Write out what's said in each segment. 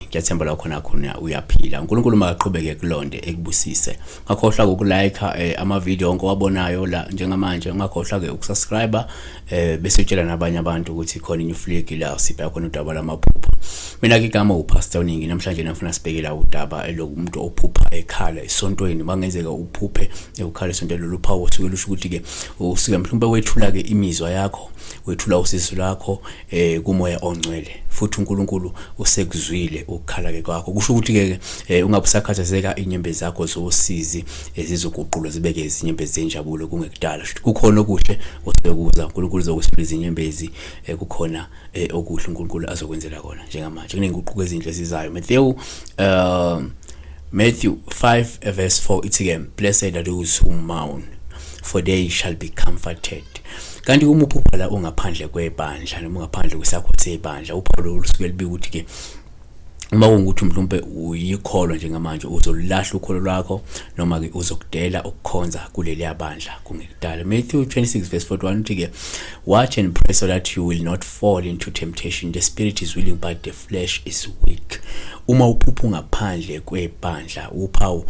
Ngiyathemba la khona uyaphila. uNkulunkulu makaqhubeke kulonde ekubusise. Ungakhohlwa ukulike ama video onke wabonayo la njengamanje. Ungakhohlwa ke ukusubscribe bese utshela nabanye abantu ukuthi khona new flick la sipha khona udaba lamaphupho. Mina ke igama uPastor WeNingi. Namhlanje ngifuna sibhekela udaba elokumuntu ophupha ekhala esontweni. Mangenzeka uphuphe ukukhala esontweni loluphawu usuke lusho ukuthi ke usuke mhlawumbe wethula ke imizwa yakho, wethula usizo lakho kumoya ongcwele. Futhi uNkulunkulu usekuzwile ukukhala ke kwakho. Kusho ukuthi ke ungabusakhathazeka inyembezi zakho zosizi ezizoguqulwa zibeke izinyembezi zenjabulo kungekudala. Kukhona okuhle osekuza uNkulunkulu uzokusipha izinyembezi, kukhona okuhle uNkulunkulu azokwenzela kona njengamanje. Kunenguquko ezinhle ezizayo. Matthew 5 verse 4 ithi ke, blessed are those who mourn, for they shall be comforted. Kanti uma uphupha la ungaphandle kwebandla noma ungaphandle kwesakho sebandla, uPaulo usuke libika ukuthi ke uma ungukuthi mhlawumbe uyikholwa njengamanje uzolahla ukholo lwakho noma ke uzokudela ukukhonza kuleli yabandla kungekudala. Matthew 26 verse 41 uthi ke, watch and pray so that you will not fall into temptation. The spirit is willing but the flesh is weak. Uma uphupha ungaphandle kwebandla, uPaul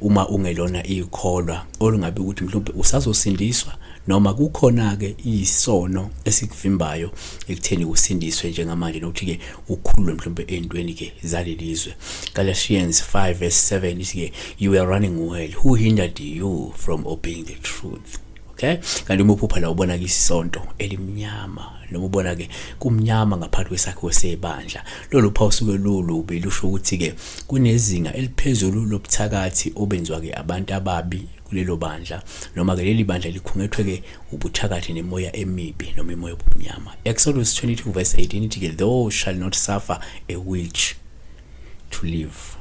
uma ungelona ikholwa olungabe ukuthi mhlawumbe usazosindiswa noma kukhona ke isono esikuvimbayo ekutheni usindiswe njengamanje nokuthi ke ukhulwe mhlawumbe entweni ke zalelizwe. Galatians 5 verse 7 ithi ke, you were running well, who hindered you from obeying the truth? Okay, kanti uma uphupha la ubona ke isonto elimnyama noma ubona ke kumnyama ngaphansi kwesakhiwo sebandla, lolu phawu suke lulubi lusho ukuthi ke kunezinga eliphezulu lobuthakathi obenziwa ke abantu ababi kulelo bandla, noma ke leli bandla likhungethwe ke ubuthakathi nemoya emibi noma imoya obumnyama. Exodus 22 verse 18 ithi ke, thou shall not suffer a witch to live.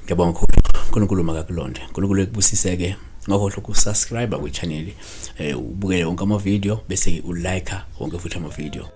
Ngiyabonga uNkulunkulu makakulonde. uNkulunkulu ekubusise ke. Ungakhohlwa ukusubscribe kwi channel ubukele wonke ama video bese ulike wonke futhi ama video.